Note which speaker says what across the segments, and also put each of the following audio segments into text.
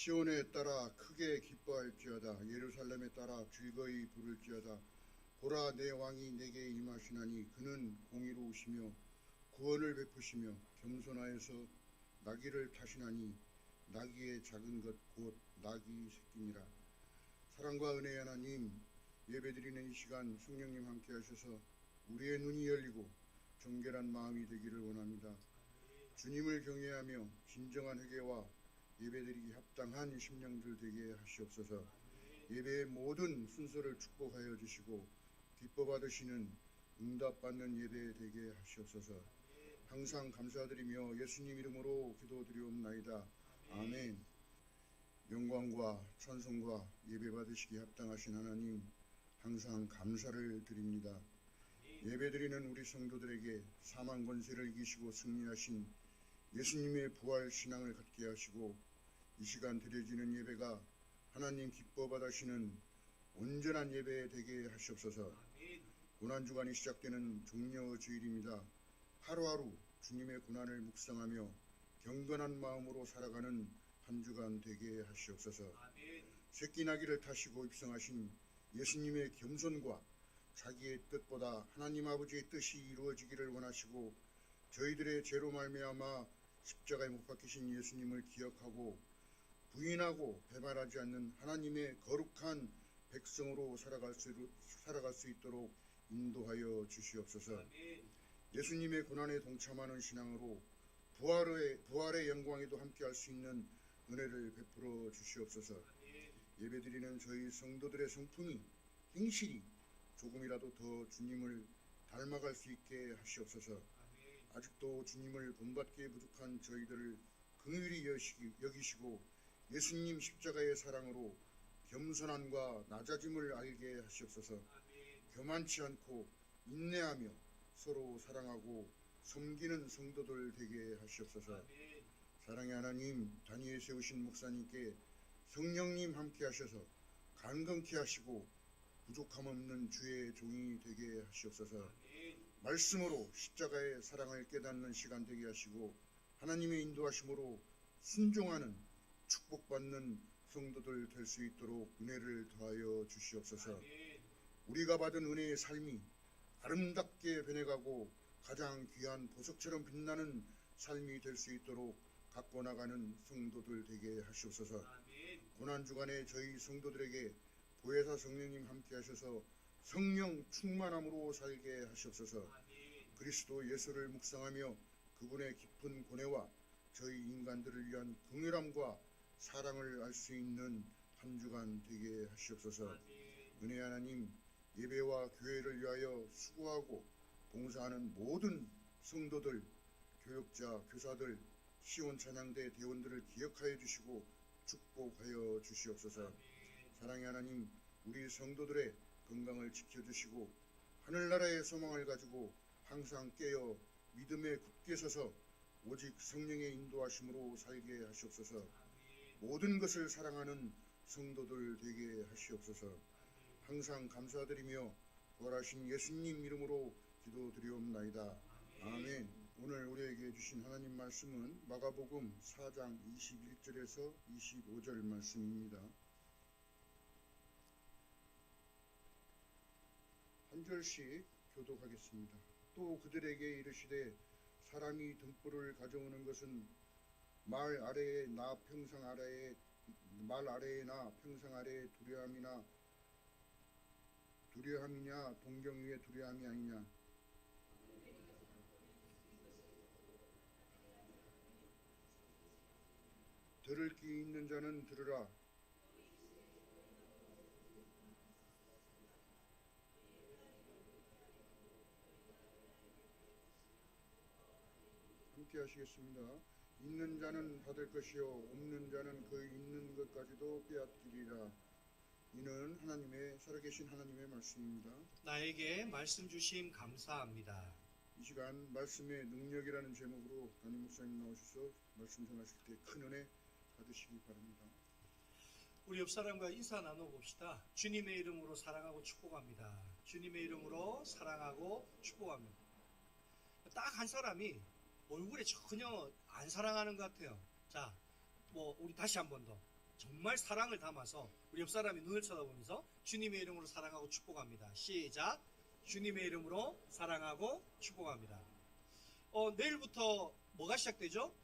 Speaker 1: 시온에 따라 크게 기뻐할지어다. 예루살렘에 따라 즐거이 부를지어다. 보라, 내 왕이 내게 임하시나니 그는 공의로우시며 구원을 베푸시며 겸손하여서 나귀를 타시나니 나귀의 작은 것 곧 나귀 새끼니라. 사랑과 은혜의 하나님, 예배드리는 이 시간 성령님 함께 하셔서 우리의 눈이 열리고 정결한 마음이 되기를 원합니다. 주님을 경외하며 진정한 회개와 예배드리기 합당한 심령들 되게 하시옵소서. 예배의 모든 순서를 축복하여 주시고 기뻐 받으시는 응답받는 예배 되게 하시옵소서. 항상 감사드리며 예수님 이름으로 기도드리옵나이다. 아멘. 영광과 찬송과 예배 받으시기 합당하신 하나님, 항상 감사를 드립니다. 예배드리는 우리 성도들에게 사망 권세를 이기시고 승리하신 예수님의 부활 신앙을 갖게 하시고 이 시간 드려지는 예배가 하나님 기뻐 받으시는 온전한 예배 되게 하시옵소서. 고난주간이 시작되는 종려주일입니다. 하루하루 주님의 고난을 묵상하며 경건한 마음으로 살아가는 한 주간 되게 하시옵소서. 새끼 나귀를 타시고 입성하신 예수님의 겸손과 자기의 뜻보다 하나님 아버지의 뜻이 이루어지기를 원하시고 저희들의 죄로 말미암아 십자가에 못 박히신 예수님을 기억하고 부인하고 배반하지 않는 하나님의 거룩한 백성으로 살아갈 수 있도록 인도하여 주시옵소서. 예수님의 고난에 동참하는 신앙으로 부활의 영광에도 함께할 수 있는 은혜를 베풀어 주시옵소서. 예배드리는 저희 성도들의 성품이 행실이 조금이라도 더 주님을 닮아갈 수 있게 하시옵소서. 아직도 주님을 본받기에 부족한 저희들을 긍휼히 여기시고 예수님 십자가의 사랑으로 겸손함과 낮아짐을 알게 하시옵소서. 교만치 않고 인내하며 서로 사랑하고 섬기는 성도들 되게 하시옵소서. 사랑의 하나님, 단위에 세우신 목사님께 성령님 함께 하셔서 강건케 하시고 부족함 없는 주의 종이 되게 하시옵소서. 말씀으로 십자가의 사랑을 깨닫는 시간 되게 하시고 하나님의 인도하심으로 순종하는 축복받는 성도들 될 수 있도록 은혜를 더하여 주시옵소서. 우리가 받은 은혜의 삶이 아름답게 변해가고 가장 귀한 보석처럼 빛나는 삶이 될 수 있도록 갖고 나가는 성도들 되게 하시옵소서. 고난주간에 저희 성도들에게 보혜사 성령님 함께 하셔서 성령 충만함으로 살게 하시옵소서. 그리스도 예수를 묵상하며 그분의 깊은 고뇌와 저희 인간들을 위한 긍휼함과 사랑을 알 수 있는 한 주간 되게 하시옵소서. 은혜 하나님, 예배와 교회를 위하여 수고하고 봉사하는 모든 성도들, 교역자, 교사들, 시온 찬양대 대원들을 기억하여 주시고 축복하여 주시옵소서. 사랑의 하나님, 우리 성도들의 건강을 지켜주시고 하늘나라의 소망을 가지고 항상 깨어 믿음에 굳게 서서 오직 성령의 인도하심으로 살게 하시옵소서. 모든 것을 사랑하는 성도들 되게 하시옵소서. 항상 감사드리며 부활하신 예수님 이름으로 기도드리옵나이다. 아멘. 오늘 우리에게 주신 하나님 말씀은 마가복음 4장 21절에서 25절 말씀입니다. 한 절씩 교독하겠습니다. 또 그들에게 이르시되 사람이 등불을 가져오는 것은 말 아래에 나 평상 아래에 두려함이냐 동경 위에 두려함이 아니냐. 들을 귀 있는 자는 들으라. 함께 하시겠습니다. 있는 자는 받을 것이요 없는 자는 그 있는 것까지도 빼앗기리라. 이는 하나님의 살아계신 하나님의 말씀입니다.
Speaker 2: 나에게 말씀 주심 감사합니다.
Speaker 1: 이 시간 말씀의 능력이라는 제목으로 담임 목사님 나오셔서 말씀 전하실 때 큰 은혜 받으시기 바랍니다.
Speaker 2: 우리 옆 사람과 인사 나눠봅시다. 주님의 이름으로 사랑하고 축복합니다. 주님의 이름으로 사랑하고 축복합니다. 딱 한 사람이 얼굴에 전혀 안 사랑하는 것 같아요. 자, 우리 다시 한 번 더. 정말 사랑을 담아서 우리 옆 사람이 눈을 쳐다보면서 주님의 이름으로 사랑하고 축복합니다. 시작. 주님의 이름으로 사랑하고 축복합니다. 내일부터 뭐가 시작되죠?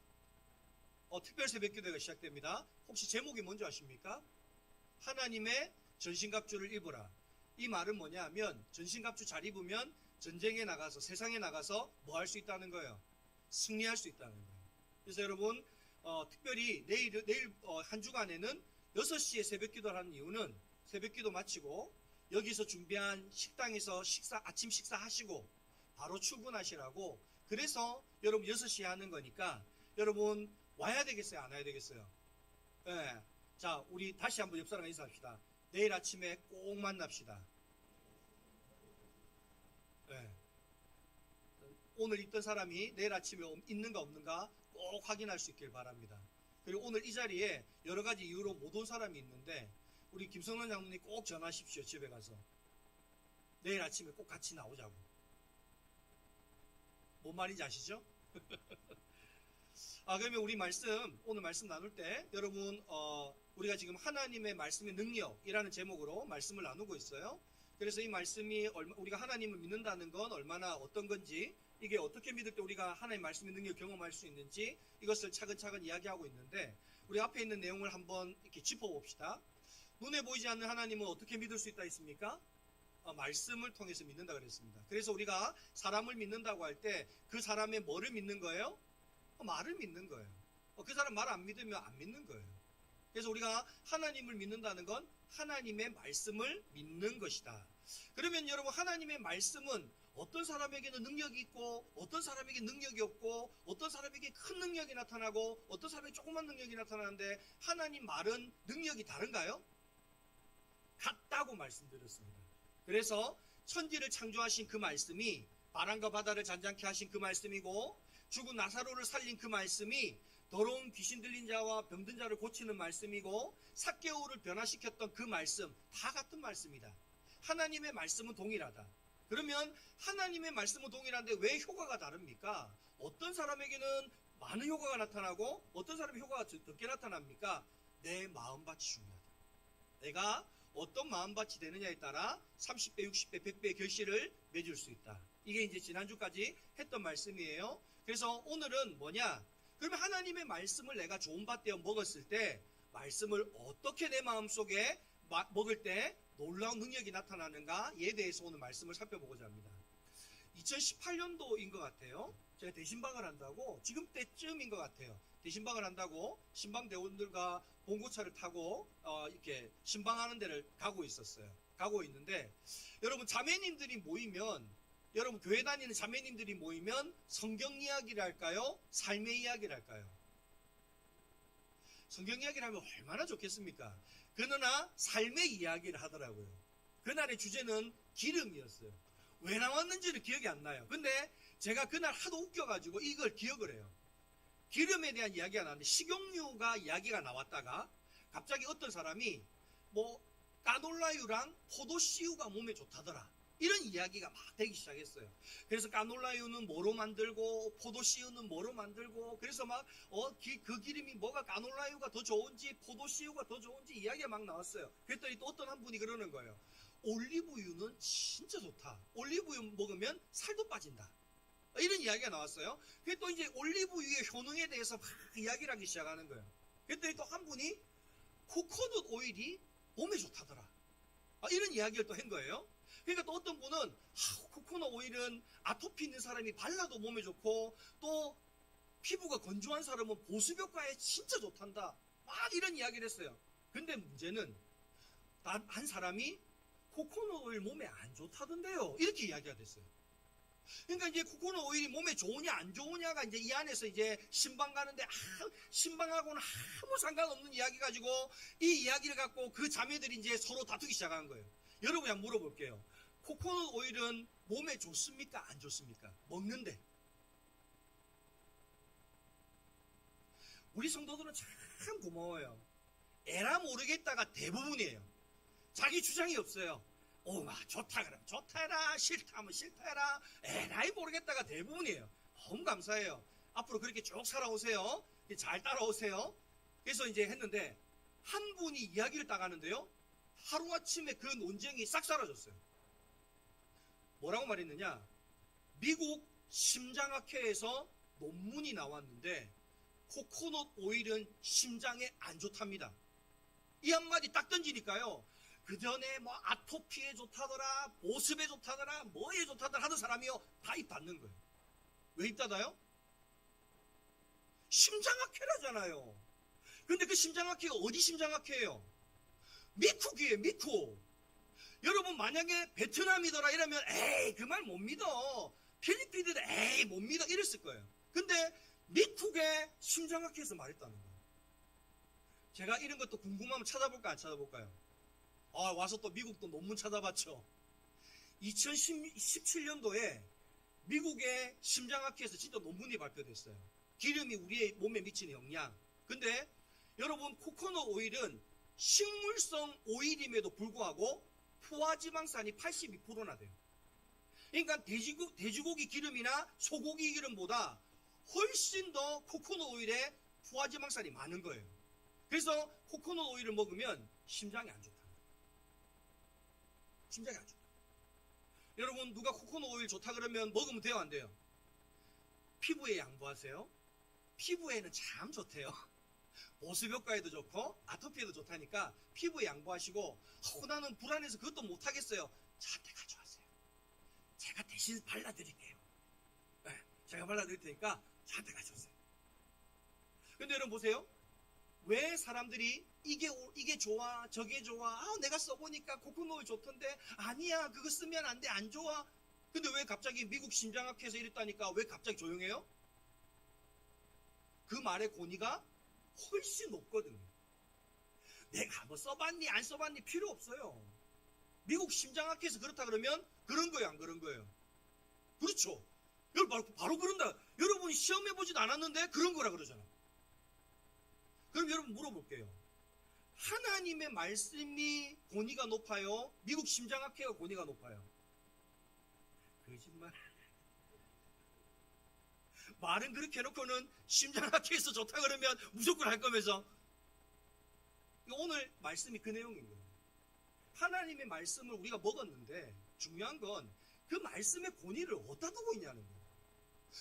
Speaker 2: 특별 새벽 기도가 시작됩니다. 혹시 제목이 뭔지 아십니까? 하나님의 전신갑주를 입으라. 이 말은 뭐냐면 전신갑주 잘 입으면 전쟁에 나가서 세상에 나가서 뭐 할 수 있다는 거예요? 승리할 수 있다는 거예요. 그래서 여러분 특별히 내일 한 주간에는 6시에 새벽 기도를 하는 이유는 새벽 기도 마치고 여기서 준비한 식당에서 아침 식사 하시고 바로 출근하시라고, 그래서 여러분 6시에 하는 거니까 여러분 와야 되겠어요? 안 와야 되겠어요? 네. 자, 우리 다시 한번 옆 사람과 인사합시다. 내일 아침에 꼭 만납시다. 네. 오늘 있던 사람이 내일 아침에 있는가 없는가 꼭 확인할 수 있길 바랍니다. 그리고 오늘 이 자리에 여러 가지 이유로 못 온 사람이 있는데 우리 김성란 장로님 꼭 전하십시오. 집에 가서 내일 아침에 꼭 같이 나오자고. 뭔 말인지 아시죠? 그러면 우리 오늘 말씀 나눌 때 여러분 우리가 지금 하나님의 말씀의 능력이라는 제목으로 말씀을 나누고 있어요. 그래서 이 말씀이 우리가 하나님을 믿는다는 건 얼마나 어떤 건지, 이게 어떻게 믿을 때 우리가 하나님의 말씀의 능력을 경험할 수 있는지, 이것을 차근차근 이야기하고 있는데 우리 앞에 있는 내용을 한번 이렇게 짚어봅시다. 눈에 보이지 않는 하나님은 어떻게 믿을 수 있다 했습니까? 말씀을 통해서 믿는다 그랬습니다. 그래서 우리가 사람을 믿는다고 할 때 그 사람의 뭐를 믿는 거예요? 말을 믿는 거예요. 그 사람 말 안 믿으면 안 믿는 거예요. 그래서 우리가 하나님을 믿는다는 건 하나님의 말씀을 믿는 것이다. 그러면 여러분, 하나님의 말씀은 어떤 사람에게는 능력이 있고 어떤 사람에게 능력이 없고 어떤 사람에게 큰 능력이 나타나고 어떤 사람에게 조그만 능력이 나타나는데 하나님 말은 능력이 다른가요? 같다고 말씀드렸습니다. 그래서 천지를 창조하신 그 말씀이 바람과 바다를 잔잔케 하신 그 말씀이고, 죽은 나사로를 살린 그 말씀이 더러운 귀신 들린 자와 병든 자를 고치는 말씀이고, 삭개오를 변화시켰던 그 말씀, 다 같은 말씀이다. 하나님의 말씀은 동일하다. 그러면 하나님의 말씀은 동일한데 왜 효과가 다릅니까? 어떤 사람에게는 많은 효과가 나타나고 어떤 사람의 효과가 적게 나타납니까? 내 마음밭이 중요하다. 내가 어떤 마음밭이 되느냐에 따라 30배, 60배, 100배의 결실을 맺을 수 있다. 이게 이제 지난주까지 했던 말씀이에요. 그래서 오늘은 뭐냐? 그러면 하나님의 말씀을 내가 좋은 밭 되어 먹었을 때 말씀을 어떻게 내 마음속에 먹을 때 놀라운 능력이 나타나는가에 대해서 오늘 말씀을 살펴보고자 합니다. 2018년도인 것 같아요. 제가 대신방을 한다고, 지금 때쯤인 것 같아요. 대신방을 한다고 신방대원들과 봉고차를 타고 이렇게 신방하는 데를 가고 있는데, 여러분 자매님들이 모이면, 여러분 교회 다니는 자매님들이 모이면 성경 이야기를 할까요? 삶의 이야기를 할까요? 성경 이야기를 하면 얼마나 좋겠습니까? 그러나 삶의 이야기를 하더라고요. 그날의 주제는 기름이었어요. 왜 나왔는지는 기억이 안 나요. 근데 제가 그날 하도 웃겨가지고 이걸 기억을 해요. 기름에 대한 이야기가 나왔는데 식용유가 이야기가 나왔다가 갑자기 어떤 사람이 까놀라유랑 포도씨유가 몸에 좋다더라, 이런 이야기가 막 되기 시작했어요. 그래서 까놀라유는 뭐로 만들고 포도씨유는 뭐로 만들고, 그래서 막 그 기름이 뭐가 까놀라유가 더 좋은지 포도씨유가 더 좋은지 이야기가 막 나왔어요. 그랬더니 또 어떤 한 분이 그러는 거예요. 올리브유는 진짜 좋다. 올리브유 먹으면 살도 빠진다. 이런 이야기가 나왔어요. 그래서 또 이제 올리브유의 효능에 대해서 막 이야기를 하기 시작하는 거예요. 그랬더니 또 한 분이 코코넛 오일이 몸에 좋다더라, 이런 이야기를 또 한 거예요. 그러니까 또 어떤 분은 코코넛 오일은 아토피 있는 사람이 발라도 몸에 좋고 또 피부가 건조한 사람은 보습 효과에 진짜 좋단다, 막 이런 이야기를 했어요. 근데 문제는 한 사람이 코코넛 오일 몸에 안 좋다던데요, 이렇게 이야기가 됐어요. 그러니까 이제 코코넛 오일이 몸에 좋으냐 안 좋으냐가 이제 이 안에서 이제 신방 가는데 신방하고는 아무 상관없는 이야기 가지고 이 이야기를 갖고 그 자매들이 이제 서로 다투기 시작한 거예요. 여러분이 한번 물어볼게요. 코코넛 오일은 몸에 좋습니까? 안 좋습니까? 먹는데. 우리 성도들은 참 고마워요. 에라 모르겠다가 대부분이에요. 자기 주장이 없어요. 좋다 그러면 좋다 해라, 싫다 하면 싫다 해라, 에라이 모르겠다가 대부분이에요. 너무 감사해요. 앞으로 그렇게 쭉 살아오세요. 잘 따라오세요. 그래서 이제 했는데 한 분이 이야기를 딱 하는데요. 하루아침에 그 논쟁이 싹 사라졌어요. 뭐라고 말했느냐? 미국 심장학회에서 논문이 나왔는데 코코넛 오일은 심장에 안 좋답니다. 이 한마디 딱 던지니까요. 그 전에 뭐 아토피에 좋다더라, 보습에 좋다더라, 뭐에 좋다더라 하는 사람이요. 다 입 닫는 거예요. 왜 입 닫아요? 심장학회라잖아요. 근데 그 심장학회가 어디 심장학회예요? 미쿡이에요, 미쿡. 여러분 만약에 베트남이더라 이러면 에이 그 말 못 믿어. 필리핀이더라 에이 못 믿어 이랬을 거예요. 근데 미쿡의 심장학회에서 말했다는 거예요. 제가 이런 것도 궁금하면 찾아볼까 안 찾아볼까요? 와서 또 미국도 논문 찾아봤죠. 2017년도에 미국의 심장학회에서 진짜 논문이 발표됐어요. 기름이 우리의 몸에 미치는 영향. 근데 여러분 코코넛 오일은 식물성 오일임에도 불구하고 포화지방산이 82%나 돼요. 그러니까 돼지고기 기름이나 소고기 기름보다 훨씬 더 코코넛 오일에 포화지방산이 많은 거예요. 그래서 코코넛 오일을 먹으면 심장이 안 좋다. 심장이 안 좋다. 여러분 누가 코코넛 오일 좋다 그러면 먹으면 돼요 안 돼요? 피부에 양보하세요. 피부에는 참 좋대요. 보습 효과에도 좋고 아토피에도 좋다니까 피부에 양보하시고 나는 불안해서 그것도 못하겠어요. 저한테 가져와세요. 제가 대신 발라드릴게요. 네, 제가 발라드릴 테니까 저한테 가져오세요. 근데 여러분 보세요. 왜 사람들이 이게 좋아 저게 좋아 내가 써보니까 코코넛 오일 좋던데 아니야 그거 쓰면 안 돼 안 좋아. 근데 왜 갑자기 미국 심장학회에서 이랬다니까 왜 갑자기 조용해요? 그 말의 권위가 훨씬 높거든요. 내가 뭐 써봤니 안 써봤니 필요 없어요. 미국 심장학회에서 그렇다 그러면 그런 거예요 안 그런 거예요? 그렇죠. 여러분 바로 그런다. 여러분이 시험해보지도 않았는데 그런 거라 그러잖아. 그럼 여러분 물어볼게요. 하나님의 말씀이 권위가 높아요? 미국 심장학회가 권위가 높아요? 거짓말. 말은 그렇게 해놓고는 심장학회에서 좋다 그러면 무조건 할 거면서. 오늘 말씀이 그 내용인 거예요. 하나님의 말씀을 우리가 먹었는데 중요한 건 그 말씀의 권위를 어디다 두고 있냐는 거예요.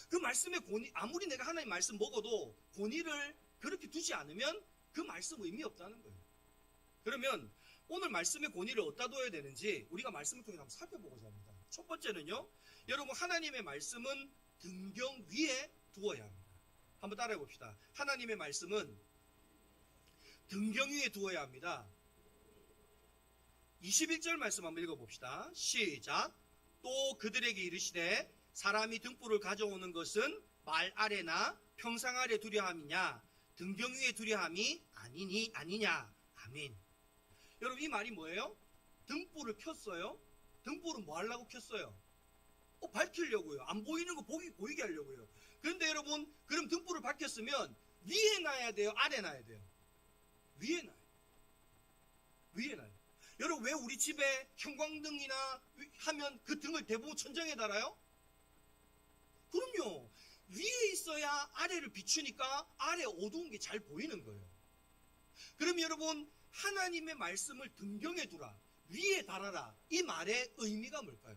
Speaker 2: 그 말씀의 권위, 아무리 내가 하나님 말씀 먹어도 권위를 그렇게 두지 않으면 그 말씀 의미 없다는 거예요. 그러면 오늘 말씀의 권위를 어디다 둬야 되는지 우리가 말씀을 통해 한번 살펴보고자 합니다. 첫 번째는요. 여러분 하나님의 말씀은 등경 위에 두어야 합니다. 한번 따라해 봅시다. 하나님의 말씀은 등경 위에 두어야 합니다. 21절 말씀 한번 읽어봅시다. 시작. 또 그들에게 이르시되 사람이 등불을 가져오는 것은 말 아래나 평상 아래 두려 함이냐 등경 위에 두려 함이 아니냐. 아멘. 여러분 이 말이 뭐예요? 등불을 켰어요. 등불은 뭐 하려고 켰어요? 밝히려고요. 안 보이는 거 보이게 하려고요. 그런데 여러분 그럼 등불을 밝혔으면 위에 놔야 돼요? 아래 놔야 돼요? 위에 놔요. 위에 놔요. 여러분 왜 우리 집에 형광등이나 하면 그 등을 대부분 천장에 달아요? 그럼요. 위에 있어야 아래를 비추니까 아래 어두운 게 잘 보이는 거예요. 그럼 여러분 하나님의 말씀을 등경에 두라. 위에 달아라. 이 말의 의미가 뭘까요?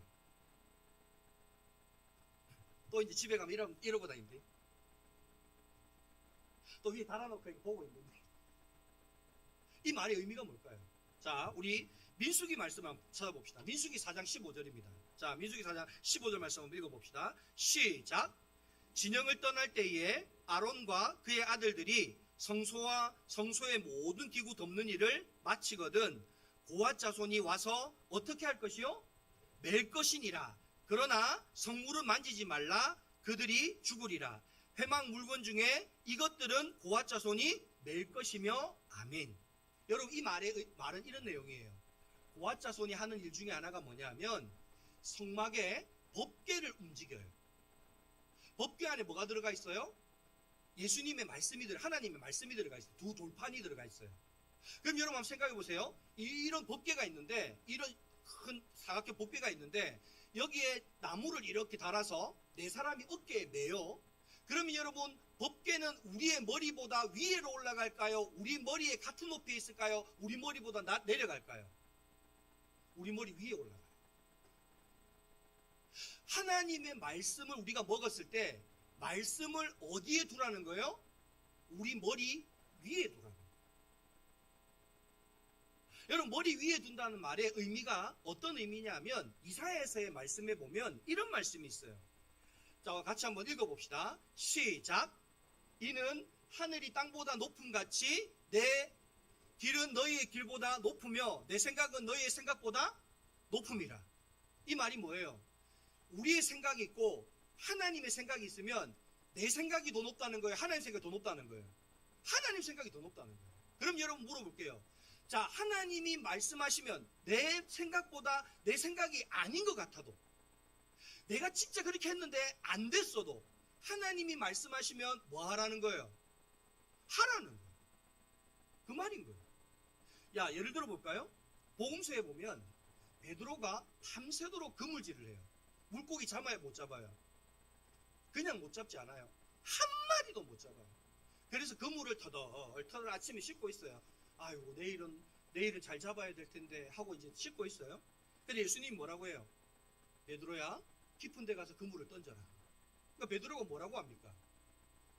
Speaker 2: 또 이제 집에 가면 이러고 다니는데 또 위에 달아놓고 이거 보고 있는데 이 말의 의미가 뭘까요? 자, 우리 민수기 말씀 한번 찾아봅시다. 민수기 4장 15절입니다. 자, 민수기 4장 15절 말씀 한번 읽어봅시다. 시작. 진영을 떠날 때에 아론과 그의 아들들이 성소와 성소의 모든 기구 덮는 일을 마치거든 고앗 자손이 와서 어떻게 할 것이요? 맬 것이니라. 그러나 성물은 만지지 말라. 그들이 죽으리라. 회막 물건 중에 이것들은 고앗 자손이 맬 것이며 아멘. 여러분 이 말은 이런 내용이에요. 고앗 자손이 하는 일 중에 하나가 뭐냐면 성막에 법궤를 움직여요. 법궤 안에 뭐가 들어가 있어요? 예수님의 말씀이 하나님의 말씀이 들어가 있어요. 두 돌판이 들어가 있어요. 그럼 여러분 한번 생각해 보세요. 이런 법궤가 있는데 이런 큰 사각형 법궤가 있는데 여기에 나무를 이렇게 달아서 네 사람이 어깨에 매요. 그러면 여러분 법궤는 우리의 머리보다 위로 올라갈까요? 우리 머리에 같은 높이에 있을까요? 우리 머리보다 내려갈까요? 우리 머리 위에 올라가요. 하나님의 말씀을 우리가 먹었을 때 말씀을 어디에 두라는 거예요? 우리 머리 위에 두라는 거예요. 여러분, 머리 위에 둔다는 말의 의미가 어떤 의미냐면 이사야서의 말씀에 보면 이런 말씀이 있어요. 자, 같이 한번 읽어봅시다. 시작. 이는 하늘이 땅보다 높음같이 내 길은 너희의 길보다 높으며 내 생각은 너희의 생각보다 높음이라. 이 말이 뭐예요? 우리의 생각이 있고 하나님의 생각이 있으면 내 생각이 더 높다는 거예요? 하나님 생각이 더 높다는 거예요? 하나님 생각이 더 높다는 거예요. 그럼 여러분 물어볼게요. 자, 하나님이 말씀하시면 내 생각보다 내 생각이 아닌 것 같아도, 내가 진짜 그렇게 했는데 안 됐어도 하나님이 말씀하시면 뭐 하라는 거예요? 하라는 거예요. 그 말인 거예요. 야, 예를 들어 볼까요? 복음서에 보면 베드로가 밤새도록 그물질을 해요. 물고기 잡아야 못 잡아요? 그냥 못 잡지 않아요. 한 마리도 못 잡아요. 그래서 그물을 터덜터덜 아침에 씻고 있어요. 아이고, 내일은 잘 잡아야 될 텐데 하고 이제 씻고 있어요. 근데 예수님이 뭐라고 해요? 베드로야, 깊은 데 가서 그물을 던져라. 그러니까 베드로가 뭐라고 합니까?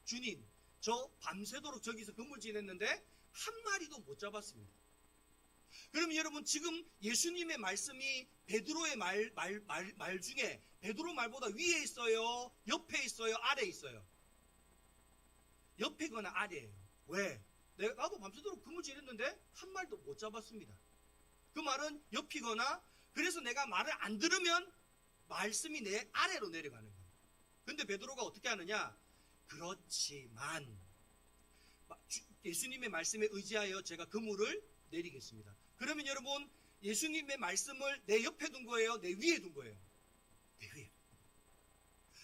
Speaker 2: 주님, 저 밤새도록 저기서 그물 지냈는데 한 마리도 못 잡았습니다. 그럼 여러분, 지금 예수님의 말씀이 베드로의 말 중에 베드로 말보다 위에 있어요? 옆에 있어요? 아래에 있어요? 옆에거나 아래에요. 왜? 나도 밤새도록 그물 지냈는데 한 마리도 못 잡았습니다. 그 말은 옆이거나, 그래서 내가 말을 안 들으면 말씀이 내 아래로 내려가는 거예요. 근데 베드로가 어떻게 하느냐? 그렇지만 예수님의 말씀에 의지하여 제가 그물을 내리겠습니다. 그러면 여러분, 예수님의 말씀을 내 옆에 둔 거예요? 내 위에 둔 거예요? 내 위에.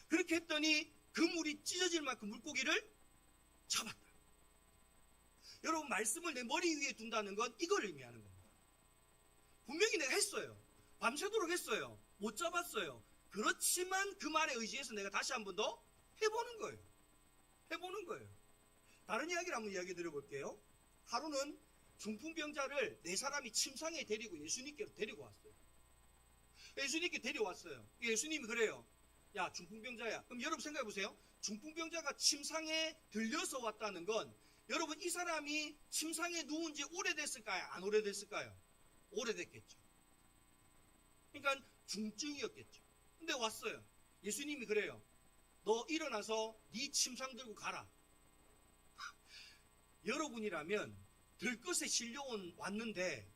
Speaker 2: 그렇게 했더니 그물이 찢어질 만큼 물고기를 잡았다. 여러분, 말씀을 내 머리 위에 둔다는 건 이걸 의미하는 겁니다. 분명히 내가 했어요. 밤새도록 했어요. 못 잡았어요. 그렇지만 그 말에 의지해서 내가 다시 한 번 더 해보는 거예요. 해보는 거예요. 다른 이야기를 한번 이야기 드려볼게요. 하루는 중풍병자를 네 사람이 침상에 데리고 예수님께로 데리고 왔어요. 예수님께 데려왔어요. 예수님이 그래요. 야, 중풍병자야. 그럼 여러분 생각해 보세요. 중풍병자가 침상에 들려서 왔다는 건, 여러분, 이 사람이 침상에 누운 지 오래됐을까요? 안 오래됐을까요? 오래됐겠죠. 그러니까 중증이었겠죠. 근데 왔어요. 예수님이 그래요. 너 일어나서 네 침상 들고 가라. 여러분이라면 들것에 왔는데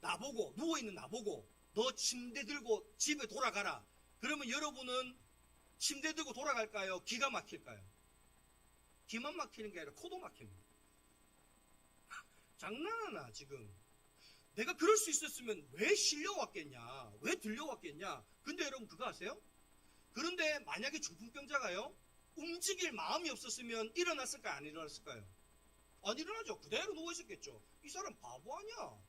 Speaker 2: 나보고, 누워있는 나보고 너 침대 들고 집에 돌아가라. 그러면 여러분은 침대 들고 돌아갈까요? 기가 막힐까요? 기만 막히는 게 아니라 코도 막힙니다. 장난하나 지금? 내가 그럴 수 있었으면 왜 실려왔겠냐? 왜 들려왔겠냐? 근데 여러분 그거 아세요? 그런데 만약에 중풍병자가요, 움직일 마음이 없었으면 일어났을까요? 안 일어났을까요? 안 일어나죠. 그대로 누워있었겠죠. 이 사람 바보 아니야.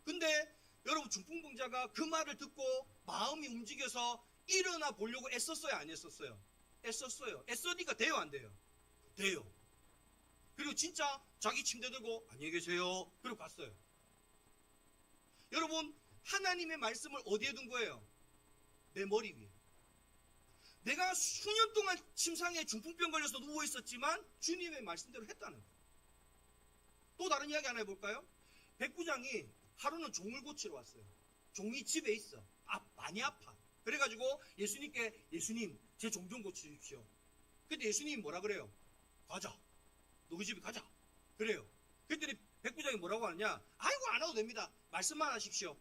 Speaker 2: 근데 여러분, 중풍병자가 그 말을 듣고 마음이 움직여서 일어나 보려고 애썼어요? 안 애썼어요? 애썼어요. 애써니까 돼요? 안 돼요? 돼요. 그리고 진짜 자기 침대 들고 안녕히 계세요. 그리고 갔어요. 여러분, 하나님의 말씀을 어디에 둔 거예요? 내 머리 위에. 내가 수년 동안 침상에 중풍병 걸려서 누워있었지만 주님의 말씀대로 했다는 거예요. 또 다른 이야기 하나 해볼까요? 백부장이 하루는 종을 고치러 왔어요. 종이 집에 있어. 많이 아파. 그래가지고 예수님께, 예수님, 제 종 좀 고쳐주십시오. 근데 예수님이 뭐라 그래요? 가자. 너희 집에 가자. 그래요. 그랬더니 백부장이 뭐라고 하느냐? 아이고, 안 와도 됩니다. 말씀만 하십시오.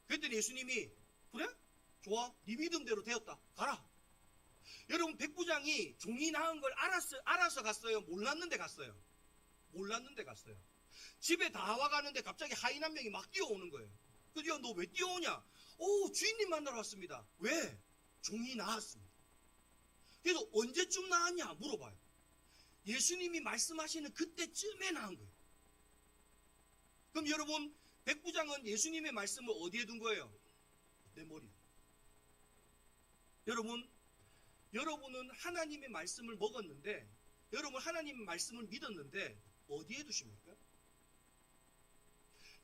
Speaker 2: 그랬더니 예수님이, 그래? 좋아. 네 믿음대로 되었다. 가라. 여러분, 백부장이 종이 나은 걸 알아서 갔어요? 몰랐는데 갔어요? 몰랐는데 갔어요. 집에 다 와가는데 갑자기 하인 한 명이 막 뛰어오는 거예요. 그래서 너 왜 뛰어오냐? 주인님 만나러 왔습니다. 왜? 종이 나았습니다. 그래서 언제쯤 나았냐? 물어봐요. 예수님이 말씀하시는 그때쯤에 나은 거예요. 그럼 여러분, 백부장은 예수님의 말씀을 어디에 둔 거예요? 내 머리. 여러분은 하나님의 말씀을 먹었는데 여러분 하나님 말씀을 믿었는데 어디에 두십니까?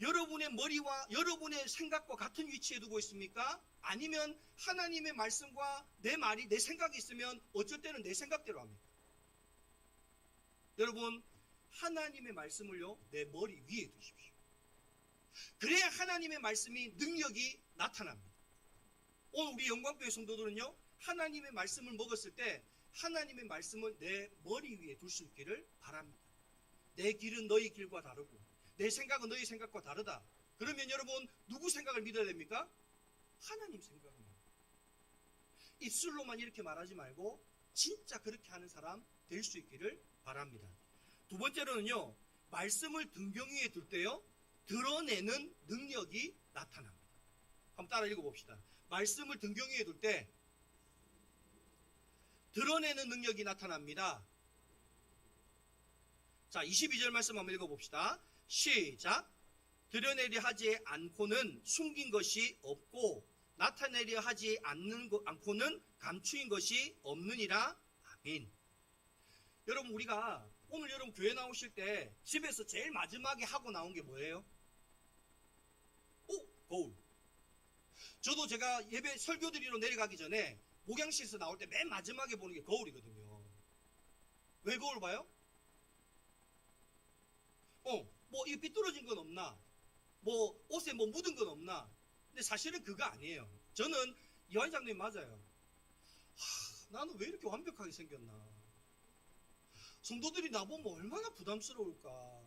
Speaker 2: 여러분의 머리와 여러분의 생각과 같은 위치에 두고 있습니까? 아니면 하나님의 말씀과 내 말이, 내 생각이 있으면 어쩔 때는 내 생각대로 합니까? 여러분, 하나님의 말씀을요, 내 머리 위에 두십시오. 그래야 하나님의 말씀이, 능력이 나타납니다. 오늘 우리 영광교회 성도들은요, 하나님의 말씀을 먹었을 때 하나님의 말씀을 내 머리 위에 둘 수 있기를 바랍니다. 내 길은 너희 길과 다르고 내 생각은 너희 생각과 다르다. 그러면 여러분 누구 생각을 믿어야 됩니까? 하나님 생각입니다. 입술로만 이렇게 말하지 말고 진짜 그렇게 하는 사람 될 수 있기를 바랍니다. 두 번째로는요, 말씀을 등경 위에 둘 때요, 드러내는 능력이 나타납니다. 한번 따라 읽어봅시다. 말씀을 등경 위에 둘 때 드러내는 능력이 나타납니다. 자, 22절 말씀 한번 읽어봅시다. 시작. 드러내려 하지 않고는 숨긴 것이 없고 나타내려 하지 않고는 감추인 것이 없느니라. 아멘. 여러분, 우리가 오늘 여러분 교회 나오실 때 집에서 제일 마지막에 하고 나온 게 뭐예요? 거울. 저도 제가 예배 설교 드리러 내려가기 전에 목양실에서 나올 때 맨 마지막에 보는 게 거울이거든요. 왜 거울 봐요? 뭐 이 삐뚤어진 건 없나? 뭐 옷에 뭐 묻은 건 없나? 근데 사실은 그거 아니에요. 저는 이완 장로님 맞아요. 나는 왜 이렇게 완벽하게 생겼나? 성도들이 나보면 얼마나 부담스러울까?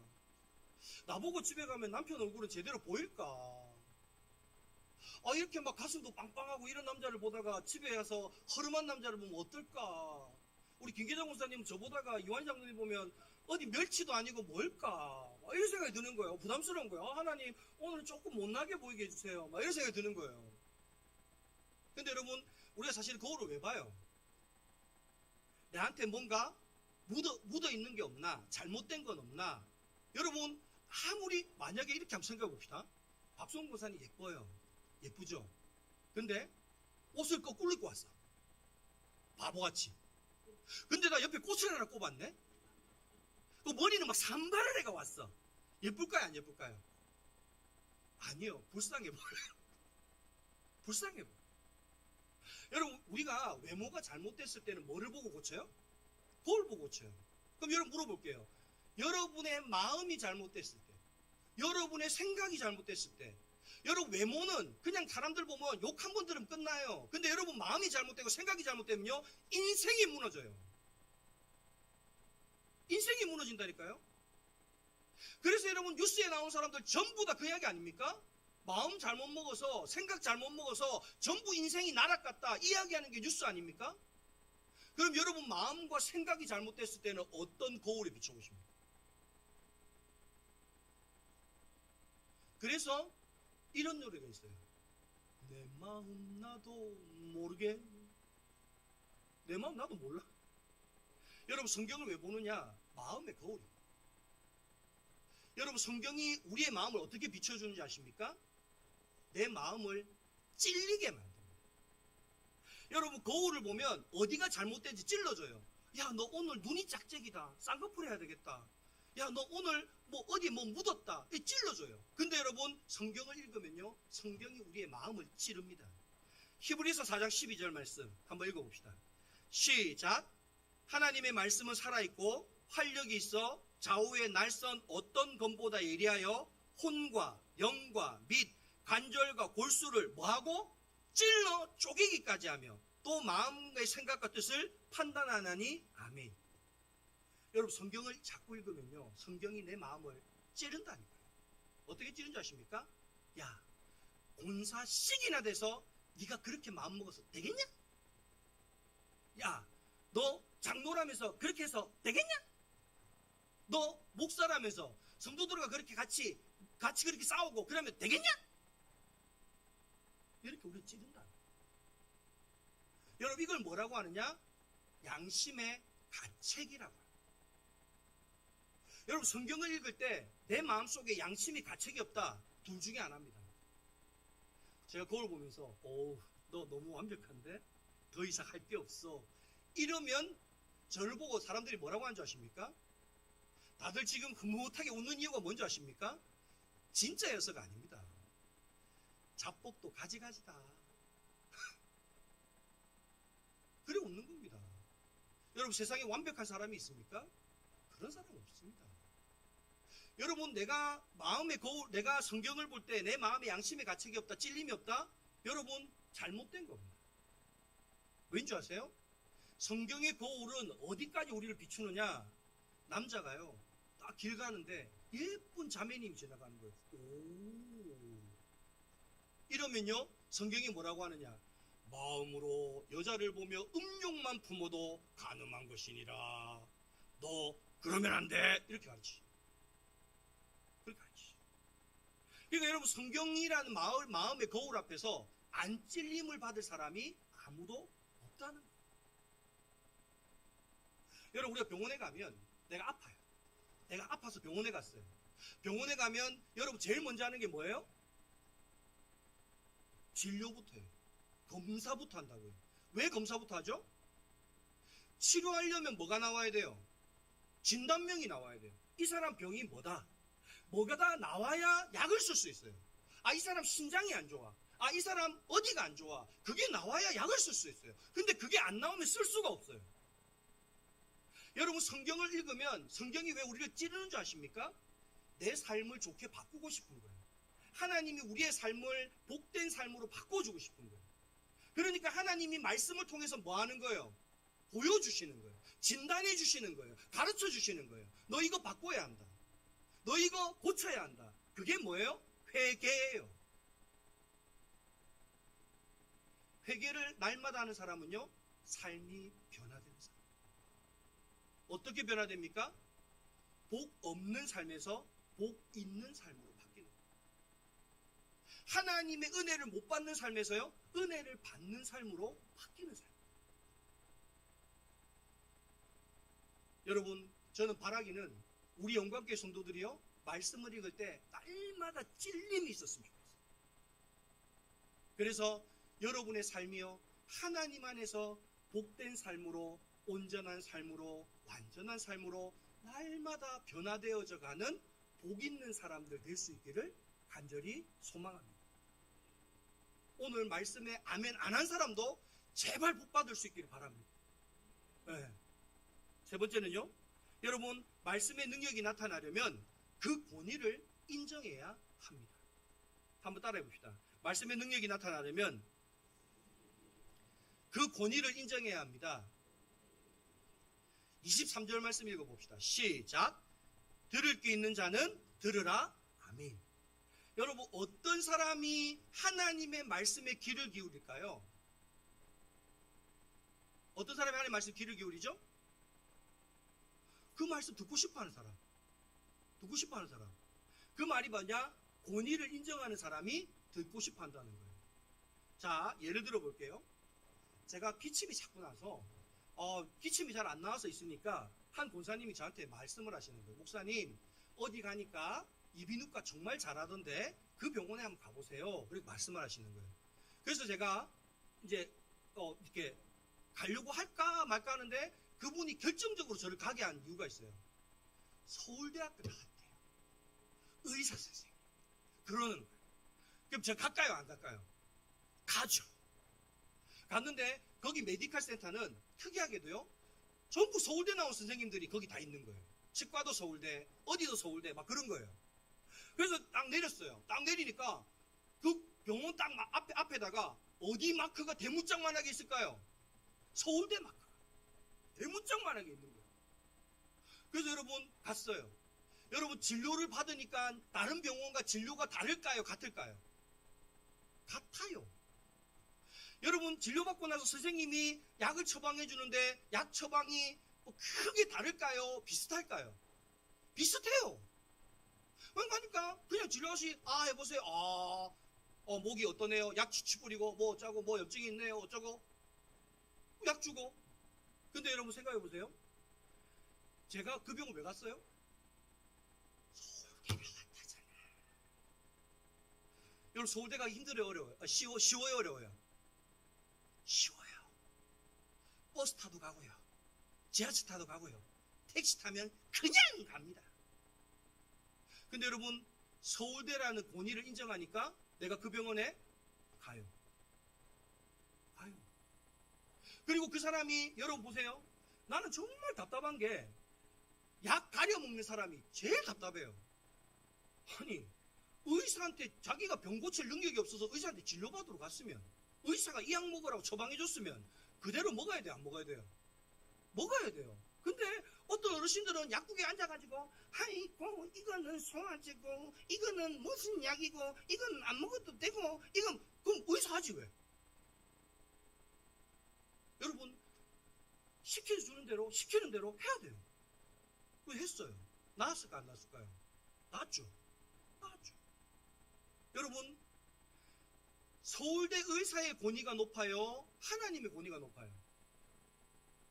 Speaker 2: 나보고 집에 가면 남편 얼굴은 제대로 보일까? 이렇게 막 가슴도 빵빵하고 이런 남자를 보다가 집에 와서 허름한 남자를 보면 어떨까? 우리 김계정 목사님 저보다가 이완 장로님 보면 어디 멸치도 아니고 뭘까? 막 이런 생각이 드는 거예요. 부담스러운 거예요. 하나님, 오늘 조금 못나게 보이게 해주세요. 막 이런 생각이 드는 거예요. 근데 여러분, 우리가 사실 거울을 왜 봐요? 내한테 뭔가 묻어 있는 게 없나? 잘못된 건 없나? 여러분, 아무리 만약에 이렇게 한번 생각해 봅시다. 박성훈 권사님 예뻐요. 예쁘죠? 근데 옷을 거꾸로 입고 왔어. 바보같이. 근데 나 옆에 꽃을 하나 꼽았네? 그 머리는 막 산발을 해가 왔어. 예쁠까요? 안 예쁠까요? 아니요. 불쌍해 보여요. 불쌍해 보여요. 여러분, 우리가 외모가 잘못됐을 때는 뭐를 보고 고쳐요? 거울 보고 고쳐요. 그럼 여러분 물어볼게요. 여러분의 마음이 잘못됐을 때, 여러분의 생각이 잘못됐을 때, 여러분 외모는 그냥 사람들 보면 욕 한 번 들으면 끝나요. 근데 여러분 마음이 잘못되고 생각이 잘못되면요, 인생이 무너져요. 인생이 무너진다니까요. 그래서 여러분 뉴스에 나온 사람들 전부 다 그 이야기 아닙니까? 마음 잘못 먹어서, 생각 잘못 먹어서 전부 인생이 날아갔다 이야기하는 게 뉴스 아닙니까? 그럼 여러분 마음과 생각이 잘못됐을 때는 어떤 거울에 비춰보십니까? 그래서 이런 노래가 있어요. 내 마음 나도 모르게. 내 마음 나도 몰라. 여러분 성경을 왜 보느냐? 마음의 거울이. 여러분 성경이 우리의 마음을 어떻게 비춰주는지 아십니까? 내 마음을 찔리게 만듭니다. 여러분 거울을 보면 어디가 잘못된지 찔러줘요. 야, 너 오늘 눈이 짝짝이다. 쌍꺼풀 해야 되겠다. 야, 너 오늘 뭐 어디 뭐 묻었다. 찔러줘요. 근데 여러분 성경을 읽으면요, 성경이 우리의 마음을 찌릅니다. 히브리서 4장 12절 말씀 한번 읽어봅시다. 시작. 하나님의 말씀은 살아있고 활력이 있어 좌우의 날선 어떤 검보다 예리하여 혼과 영과 및 관절과 골수를 뭐하고? 찔러 쪼개기까지 하며 또 마음의 생각과 뜻을 판단하나니. 아멘. 여러분 성경을 자꾸 읽으면요, 성경이 내 마음을 찌른다니까요. 어떻게 찌른지 아십니까? 야, 권사식이나 돼서 네가 그렇게 마음 먹어서 되겠냐? 야, 너 장로라면서 그렇게 해서 되겠냐? 너 목사라면서 성도들과 그렇게 같이 그렇게 싸우고 그러면 되겠냐? 이렇게 우리 찌른다. 여러분 이걸 뭐라고 하느냐? 양심의 가책이라고 해요. 여러분 성경을 읽을 때 내 마음속에 양심이 가책이 없다, 둘 중에 하나입니다. 제가 거울 보면서 너 너무 완벽한데? 더 이상 할 게 없어. 이러면 저를 보고 사람들이 뭐라고 하는 줄 아십니까? 다들 지금 흐뭇하게 웃는 이유가 뭔지 아십니까? 진짜여서가 아닙니다. 자뻑도 가지가지다. 그래 웃는 겁니다. 여러분, 세상에 완벽한 사람이 있습니까? 그런 사람은 없습니다. 여러분, 내가 마음의 거울, 내가 성경을 볼 때 내 마음에 양심의 가책이 없다, 찔림이 없다? 여러분, 잘못된 겁니다. 왠지 아세요? 성경의 거울은 어디까지 우리를 비추느냐? 남자가요, 딱 길 가는데 예쁜 자매님이 지나가는 거예요. 오. 이러면요, 성경이 뭐라고 하느냐? 마음으로 여자를 보며 음욕만 품어도 간음한 것이니라. 너 그러면 안 돼. 이렇게 가르치죠. 그렇게 가르치죠. 그러니까 여러분, 성경이라는 마음의 거울 앞에서 안 찔림을 받을 사람이 아무도 없다는 거예요. 여러분, 우리가 병원에 가면 내가 아파요. 내가 아파서 병원에 갔어요. 병원에 가면 여러분 제일 먼저 하는 게 뭐예요? 진료부터 해요. 검사부터 한다고요. 왜 검사부터 하죠? 치료하려면 뭐가 나와야 돼요? 진단명이 나와야 돼요. 이 사람 병이 뭐다? 뭐가 다 나와야 약을 쓸 수 있어요. 아, 이 사람 신장이 안 좋아. 아, 이 사람 어디가 안 좋아. 그게 나와야 약을 쓸 수 있어요. 근데 그게 안 나오면 쓸 수가 없어요. 여러분, 성경을 읽으면 성경이 왜 우리를 찌르는 줄 아십니까? 내 삶을 좋게 바꾸고 싶은 거예요. 하나님이 우리의 삶을 복된 삶으로 바꿔주고 싶은 거예요. 그러니까 하나님이 말씀을 통해서 뭐 하는 거예요? 보여주시는 거예요. 진단해 주시는 거예요. 가르쳐 주시는 거예요. 너 이거 바꿔야 한다. 너 이거 고쳐야 한다. 그게 뭐예요? 회개예요. 회개를 날마다 하는 사람은요, 삶이 변화되는 사람. 어떻게 변화됩니까? 복 없는 삶에서 복 있는 삶으로 바뀌는 거예요. 하나님의 은혜를 못 받는 삶에서요, 은혜를 받는 삶으로 바뀌는 삶. 여러분, 저는 바라기는 우리 영광교회 성도들이요, 말씀을 읽을 때 날마다 찔림이 있었으면 좋겠어요. 그래서 여러분의 삶이요, 하나님 안에서 복된 삶으로, 온전한 삶으로, 완전한 삶으로 날마다 변화되어져 가는 복 있는 사람들 될 수 있기를 간절히 소망합니다. 오늘 말씀에 아멘 안 한 사람도 제발 복 받을 수 있기를 바랍니다. 네. 세 번째는요, 여러분, 말씀의 능력이 나타나려면 그 권위를 인정해야 합니다. 한번 따라해 봅시다. 말씀의 능력이 나타나려면 그 권위를 인정해야 합니다. 23절 말씀 읽어봅시다. 시작. 들을 게 있는 자는 들으라. 아멘. 여러분, 어떤 사람이 하나님의 말씀에 귀를 기울일까요? 어떤 사람이 하나님의 말씀에 귀를 기울이죠? 그 말씀 듣고 싶어하는 사람. 듣고 싶어하는 사람. 그 말이 뭐냐? 권위를 인정하는 사람이 듣고 싶어한다는 거예요. 자, 예를 들어 볼게요. 제가 기침이 자꾸 나서 기침이 잘 안 나와서 있으니까 한 권사님이 저한테 말씀을 하시는 거예요. 목사님, 어디 가니까 이비인후과 정말 잘하던데 그 병원에 한번 가보세요. 그렇게 말씀을 하시는 거예요. 그래서 제가 이제 이렇게 가려고 할까 말까 하는데 그분이 결정적으로 저를 가게 한 이유가 있어요. 서울대학교 나왔대요. 의사 선생님. 그러는 거예요. 그럼 제가 갈까요, 안 갈까요? 가죠. 갔는데 거기 메디칼 센터는 특이하게도요, 전부 서울대 나온 선생님들이 거기 다 있는 거예요. 치과도 서울대, 어디도 서울대, 막 그런 거예요. 그래서 딱 내렸어요. 딱 내리니까 그 병원 딱 앞에다가 어디 마크가 대문짝만하게 있을까요? 서울대 마크가 대문짝만하게 있는 거예요. 그래서 여러분 갔어요. 여러분, 진료를 받으니까 다른 병원과 진료가 다를까요, 같을까요? 같아요. 여러분, 진료받고 나서 선생님이 약을 처방해 주는데 약 처방이 뭐 크게 다를까요? 비슷할까요? 비슷해요. 그러니까 그냥 진료하시, 해보세요. 목이 어떠네요? 약 치치 뿌리고 뭐 어쩌고 뭐 염증이 있네요. 어쩌고 약 주고. 근데 여러분 생각해 보세요. 제가 그 병원 왜 갔어요? 서울대 갔다잖아. 여러분, 서울대 가기 힘들어요, 어려워요? 쉬워요, 어려워요? 쉬워요. 버스 타도 가고요. 지하철 타도 가고요. 택시 타면 그냥 갑니다. 근데 여러분, 서울대라는 권위를 인정하니까 내가 그 병원에 가요. 그리고 그 사람이, 여러분 보세요. 나는 정말 답답한 게 약 가려 먹는 사람이 제일 답답해요. 아니, 의사한테 자기가 병 고칠 능력이 없어서 의사한테 진료받으러 갔으면 의사가 이 약 먹으라고 처방해줬으면 그대로 먹어야 돼요? 안 먹어야 돼요? 먹어야 돼요. 근데 어떤 어르신들은 약국에 앉아가지고 아이고 이거는 소화제고 이거는 무슨 약이고 이건 안 먹어도 되고 이건 그럼 의사 하지 왜? 여러분, 시켜주는 대로 시키는 대로 해야 돼요. 왜 했어요? 나았을까 안 나았을까요? 나았죠. 여러분, 서울대 의사의 권위가 높아요? 하나님의 권위가 높아요?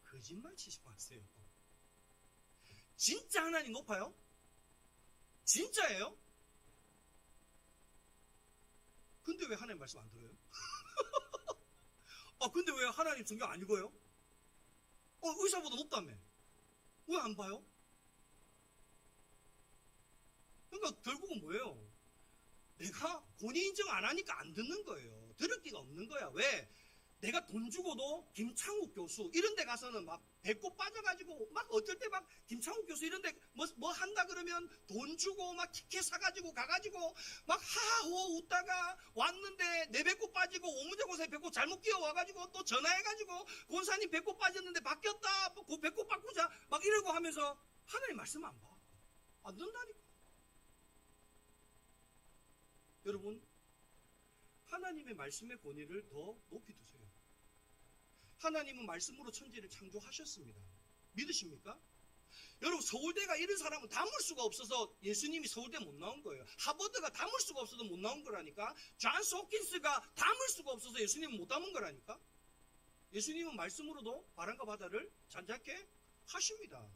Speaker 2: 거짓말 치지 마세요. 진짜 하나님 높아요? 진짜예요? 근데 왜 하나님 말씀 안 들어요? 근데 왜 하나님 성경 안 읽어요? 의사보다 높다며. 왜 안 봐요? 그러니까 결국은 뭐예요? 내가 권위 인정 안 하니까 안 듣는 거예요. 들을 기가 없는 거야. 왜? 내가 돈 주고도 김창욱 교수 이런 데 가서는 막 배꼽 빠져가지고 막 어쩔 때 막 김창욱 교수 이런 데 뭐 한다 그러면 돈 주고 막 티켓 사가지고 가가지고 막 하하호 웃다가 왔는데 내 배꼽 빠지고 오문정고사에 배꼽 잘못 끼워와가지고 또 전화해가지고 권사님 배꼽 빠졌는데 바뀌었다 그 배꼽 바꾸자 막 이러고 하면서 하나님 말씀 안 봐. 안 듣는다니까. 여러분, 하나님의 말씀의 권위를 더 높이 두세요. 하나님은 말씀으로 천지를 창조하셨습니다. 믿으십니까? 여러분, 서울대가 이런 사람은 담을 수가 없어서 예수님이 서울대 못 나온 거예요. 하버드가 담을 수가 없어서 못 나온 거라니까. 존스 홉킨스가 담을 수가 없어서 예수님은 못 담은 거라니까. 예수님은 말씀으로도 바람과 바다를 잔잔케 하십니다.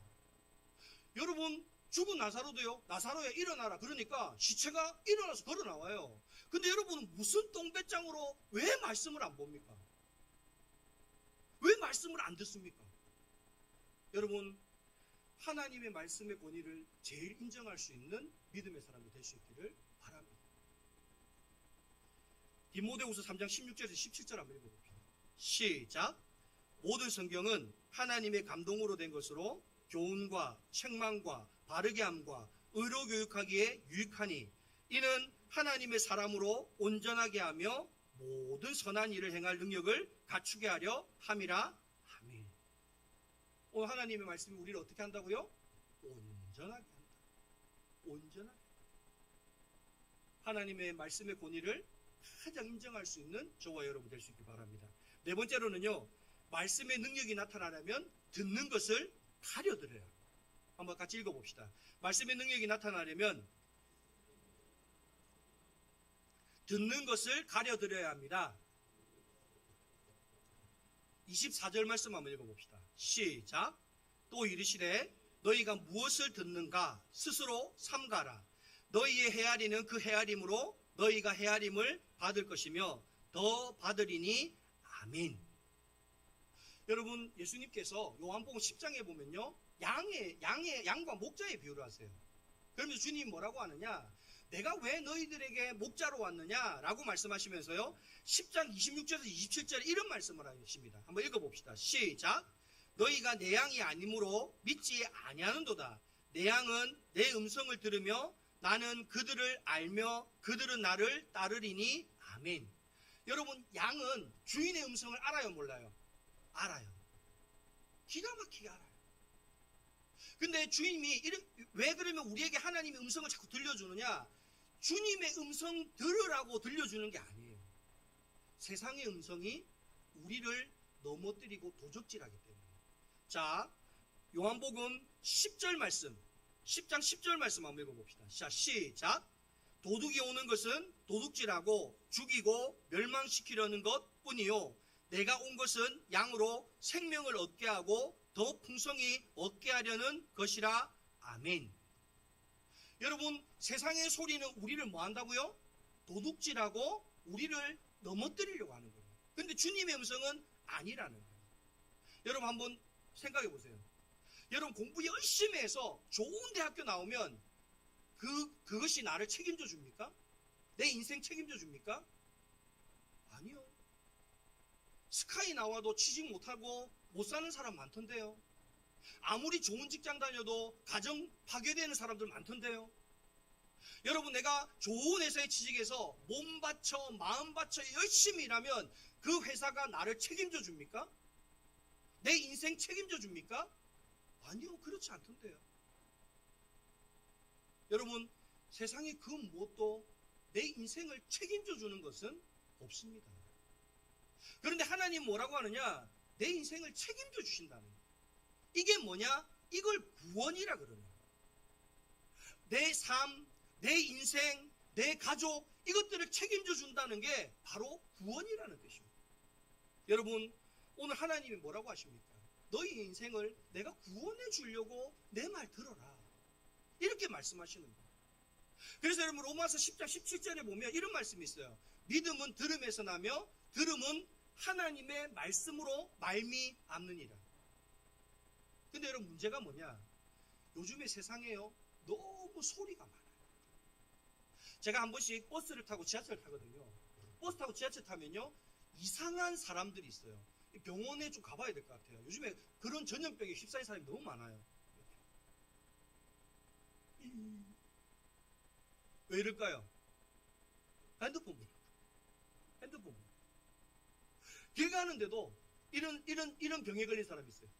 Speaker 2: 여러분, 죽은 나사로도요, 나사로야 일어나라 그러니까 시체가 일어나서 걸어 나와요. 근데 여러분은 무슨 똥배짱으로 왜 말씀을 안 봅니까? 왜 말씀을 안 듣습니까? 여러분, 하나님의 말씀의 권위를 제일 인정할 수 있는 믿음의 사람이 될 수 있기를 바랍니다. 디모데후서 3장 16절에서 17절 한번 읽어봅시다. 시작. 모든 성경은 하나님의 감동으로 된 것으로 교훈과 책망과 바르게 함과 의로 교육하기에 유익하니 이는 하나님의 사람으로 온전하게 하며 모든 선한 일을 행할 능력을 갖추게 하려 함이라. 아멘. 오늘 하나님의 말씀이 우리를 어떻게 한다고요? 온전하게 한다. 온전하게. 하나님의 말씀의 권위를 가장 인정할 수 있는 저와 여러분 될 수 있기 바랍니다. 네 번째로는요, 말씀의 능력이 나타나려면 듣는 것을 가려들어야. 한번 같이 읽어봅시다. 말씀의 능력이 나타나려면 듣는 것을 가려들어야 합니다. 24절 말씀 한번 읽어봅시다. 시작. 또 이르시되 너희가 무엇을 듣는가 스스로 삼가라. 너희의 헤아리는 그 헤아림으로 너희가 헤아림을 받을 것이며 더 받으리니. 아멘. 여러분, 예수님께서 요한복음 10장에 보면요, 양과 목자의 비유를 하세요. 그러면서 주님이 뭐라고 하느냐? 내가 왜 너희들에게 목자로 왔느냐라고 말씀하시면서요, 10장 26절에서 27절에 이런 말씀을 하십니다. 한번 읽어봅시다. 시작. 너희가 내 양이 아니므로 믿지 아니하는도다. 내 양은 내 음성을 들으며 나는 그들을 알며 그들은 나를 따르리니. 아멘. 여러분, 양은 주인의 음성을 알아요, 몰라요? 알아요. 기가 막히게 알아요. 근데 주님이 왜 그러면 우리에게 하나님의 음성을 자꾸 들려주느냐? 주님의 음성 들으라고 들려주는 게 아니에요. 세상의 음성이 우리를 넘어뜨리고 도적질하기 때문에. 자, 요한복음 10절 말씀, 10장 10절 말씀 한번 읽어봅시다. 자, 시작. 도둑이 오는 것은 도둑질하고 죽이고 멸망시키려는 것뿐이요, 내가 온 것은 양으로 생명을 얻게 하고 더 풍성히 얻게 하려는 것이라. 아멘. 여러분, 세상의 소리는 우리를 뭐 한다고요? 도둑질하고 우리를 넘어뜨리려고 하는 거예요. 근데 주님의 음성은 아니라는 거예요. 여러분, 한번 생각해 보세요. 여러분 공부 열심히 해서 좋은 대학교 나오면 그것이 나를 책임져 줍니까? 내 인생 책임져 줍니까? 아니요. 스카이 나와도 취직 못하고 못 사는 사람 많던데요. 아무리 좋은 직장 다녀도 가정 파괴되는 사람들 많던데요. 여러분, 내가 좋은 회사에 취직해서 몸 바쳐 마음 바쳐 열심히 일하면 그 회사가 나를 책임져 줍니까? 내 인생 책임져 줍니까? 아니요, 그렇지 않던데요. 여러분, 세상에 그 무엇도 내 인생을 책임져 주는 것은 없습니다. 그런데 하나님 뭐라고 하느냐? 내 인생을 책임져 주신다는 거예요. 이게 뭐냐? 이걸 구원이라 그러는 거예요. 내 삶, 내 인생, 내 가족, 이것들을 책임져 준다는 게 바로 구원이라는 뜻입니다. 여러분, 오늘 하나님이 뭐라고 하십니까? 너희 인생을 내가 구원해 주려고 내 말 들어라, 이렇게 말씀하시는 거예요. 그래서 여러분, 로마서 10장 17절에 보면 이런 말씀이 있어요. 믿음은 들음에서 나며 들음은 하나님의 말씀으로 말미암느니라. 근데 여러분, 문제가 뭐냐? 요즘에 세상에요, 너무 소리가 많아요. 제가 한 번씩 버스를 타고 지하철을 타거든요. 버스 타고 지하철 타면요, 이상한 사람들이 있어요. 병원에 좀 가봐야 될 것 같아요. 요즘에 그런 전염병에 휩싸인 사람이 너무 많아요. 왜 이럴까요? 핸드폰 보고. 길 가는데도 이런 병에 걸린 사람이 있어요.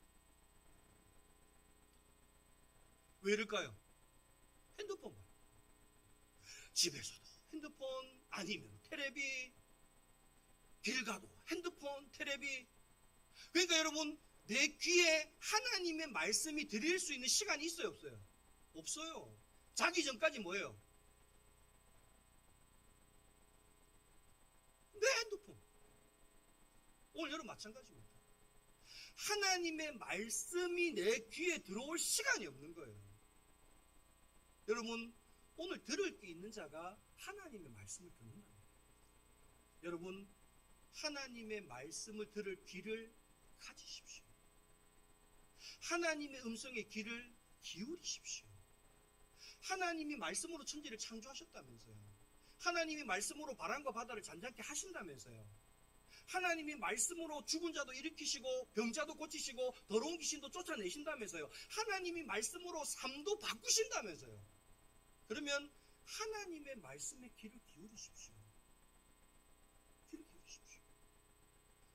Speaker 2: 왜 이럴까요? 핸드폰 봐요. 집에서도 핸드폰, 아니면 테레비, 길 가도 핸드폰, 테레비. 그러니까 여러분, 내 귀에 하나님의 말씀이 들릴 수 있는 시간이 있어요, 없어요? 없어요. 자기 전까지 뭐예요? 내 핸드폰. 오늘 여러분 마찬가지입니다. 하나님의 말씀이 내 귀에 들어올 시간이 없는 거예요. 여러분, 오늘 들을 게 있는 자가 하나님의 말씀을 듣는다. 여러분, 하나님의 말씀을 들을 귀를 가지십시오. 하나님의 음성의 귀를 기울이십시오. 하나님이 말씀으로 천지를 창조하셨다면서요. 하나님이 말씀으로 바람과 바다를 잔잔케 하신다면서요. 하나님이 말씀으로 죽은 자도 일으키시고 병자도 고치시고 더러운 귀신도 쫓아내신다면서요. 하나님이 말씀으로 삶도 바꾸신다면서요. 그러면 하나님의 말씀에 귀를 기울이십시오. 귀를 기울이십시오.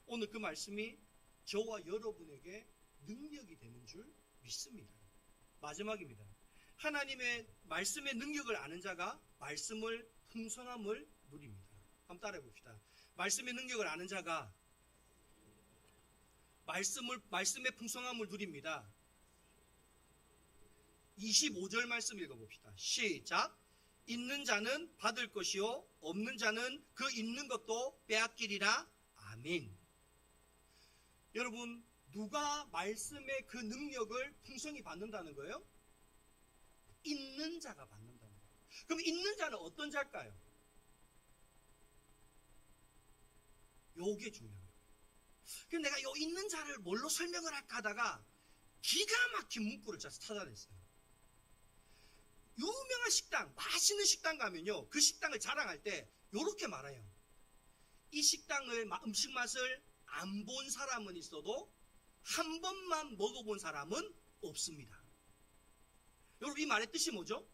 Speaker 2: 오늘 그 말씀이 저와 여러분에게 능력이 되는 줄 믿습니다. 마지막입니다. 하나님의 말씀의 능력을 아는 자가 말씀을 풍성함을 누립니다. 한번 따라해 봅시다. 말씀의 능력을 아는 자가 말씀의 풍성함을 누립니다. 25절 말씀 읽어봅시다. 시작. 있는 자는 받을 것이요 없는 자는 그 있는 것도 빼앗기리라. 아멘. 여러분, 누가 말씀의 그 능력을 풍성히 받는다는 거예요? 있는 자가 받는다는 거예요. 그럼 있는 자는 어떤 자일까요? 요게 중요해요. 그럼 내가 요 있는 자를 뭘로 설명을 할까 하다가 기가 막힌 문구를 찾아냈어요. 유명한 식당, 맛있는 식당 가면요, 그 식당을 자랑할 때 요렇게 말해요. 이 식당의 음식 맛을 안 본 사람은 있어도 한 번만 먹어본 사람은 없습니다. 여러분, 이 말의 뜻이 뭐죠?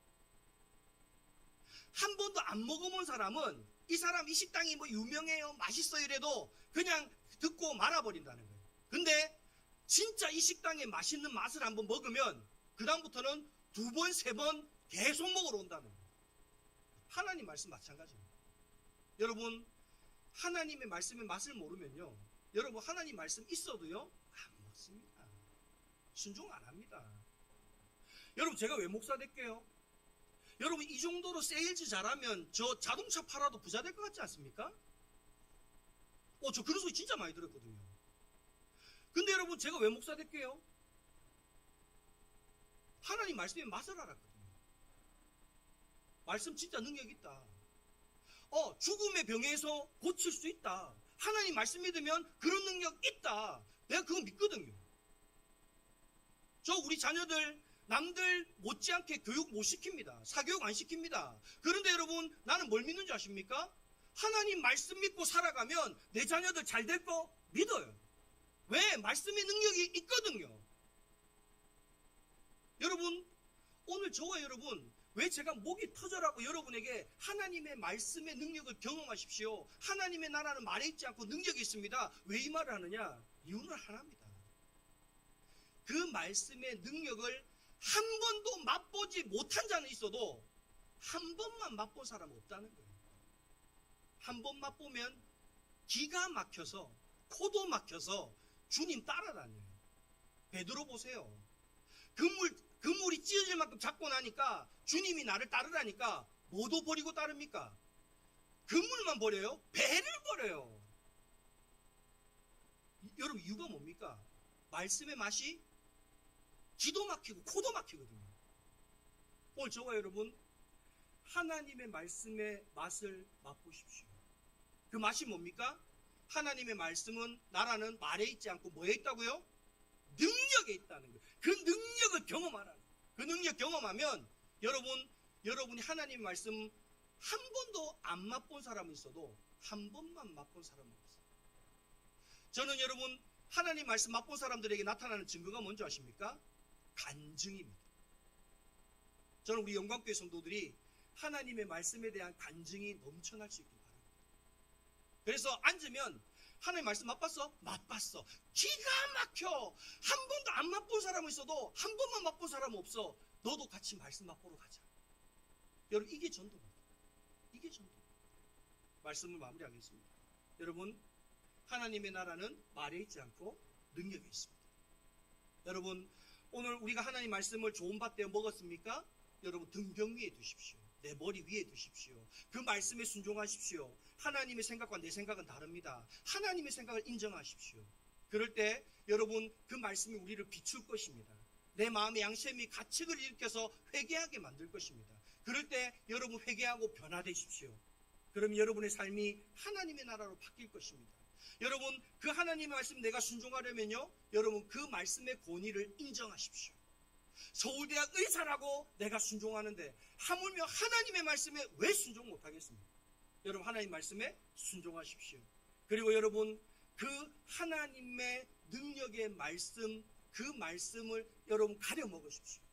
Speaker 2: 한 번도 안 먹어본 사람은 이 사람 이 식당이 뭐 유명해요, 맛있어요 이래도 그냥 듣고 말아버린다는 거예요. 근데 진짜 이 식당의 맛있는 맛을 한번 먹으면 그 다음부터는 두 번, 세 번 계속 먹으러 온다는 거예요. 하나님 말씀 마찬가지입니다. 여러분, 하나님의 말씀의 맛을 모르면요, 여러분 하나님 말씀 있어도요 안 먹습니다. 순종 안 합니다. 여러분, 제가 왜 목사 될게요? 여러분, 이 정도로 세일즈 잘하면 저 자동차 팔아도 부자 될 것 같지 않습니까? 저 그런 소리 진짜 많이 들었거든요. 근데 여러분, 제가 왜 목사 될게요? 하나님 말씀의 맛을 알았거든요. 말씀 진짜 능력 있다. 죽음의 병에서 고칠 수 있다. 하나님 말씀 믿으면 그런 능력 있다. 내가 그거 믿거든요. 저 우리 자녀들 남들 못지않게 교육 못 시킵니다. 사교육 안 시킵니다. 그런데 여러분, 나는 뭘 믿는지 아십니까? 하나님 말씀 믿고 살아가면 내 자녀들 잘 될 거 믿어요. 왜? 말씀의 능력이 있거든요. 여러분, 오늘 저와 여러분, 왜 제가 목이 터져라고 여러분에게 하나님의 말씀의 능력을 경험하십시오. 하나님의 나라는 말에 있지 않고 능력이 있습니다. 왜 이 말을 하느냐? 이유는 하나입니다. 그 말씀의 능력을 한 번도 맛보지 못한 자는 있어도 한 번만 맛본 사람은 없다는 거예요. 한 번 맛보면 기가 막혀서, 코도 막혀서 주님 따라다녀요. 베드로 보세요. 그물이 찢어질 만큼 잡고 나니까 주님이 나를 따르라니까 뭐도 버리고 따릅니까? 그물만 버려요? 배를 버려요. 여러분, 이유가 뭡니까? 말씀의 맛이 기도 막히고 코도 막히거든요. 오늘 저와 여러분, 하나님의 말씀의 맛을 맛보십시오. 그 맛이 뭡니까? 하나님의 말씀은 나라는 말에 있지 않고 뭐에 있다고요? 능력에 있다는 거예요. 그 능력을 경험하라는 거예요. 그 능력 경험하면 여러분이 하나님의 말씀 한 번도 안 맛본 사람은 있어도 한 번만 맛본 사람은 없어요. 저는 여러분, 하나님 말씀 맛본 사람들에게 나타나는 증거가 뭔지 아십니까? 간증입니다. 저는 우리 영광교회 성도들이 하나님의 말씀에 대한 간증이 넘쳐날 수 있길 바랍니다. 그래서 앉으면 하나님 말씀 맛봤어? 맛봤어. 기가 막혀. 한 번도 안 맛본 사람은 있어도 한 번만 맛본 사람은 없어. 너도 같이 말씀 맛보러 가자. 여러분, 이게 전도입니다. 이게 전도입니다. 말씀을 마무리하겠습니다. 여러분, 하나님의 나라는 말에 있지 않고 능력에 있습니다. 여러분, 오늘 우리가 하나님 말씀을 좋은 밭 되어 먹었습니까? 여러분, 등병 위에 두십시오. 내 머리 위에 두십시오. 그 말씀에 순종하십시오. 하나님의 생각과 내 생각은 다릅니다. 하나님의 생각을 인정하십시오. 그럴 때 여러분, 그 말씀이 우리를 비출 것입니다. 내 마음의 양심이 가책을 일으켜서 회개하게 만들 것입니다. 그럴 때 여러분, 회개하고 변화되십시오. 그럼 여러분의 삶이 하나님의 나라로 바뀔 것입니다. 여러분, 그 하나님의 말씀 내가 순종하려면요, 여러분, 그 말씀의 권위를 인정하십시오. 서울대학 의사라고 내가 순종하는데 하물며 하나님의 말씀에 왜 순종 못하겠습니까? 여러분, 하나님 말씀에 순종하십시오. 그리고 여러분, 그 하나님의 능력의 말씀, 그 말씀을 여러분 가려 먹으십시오.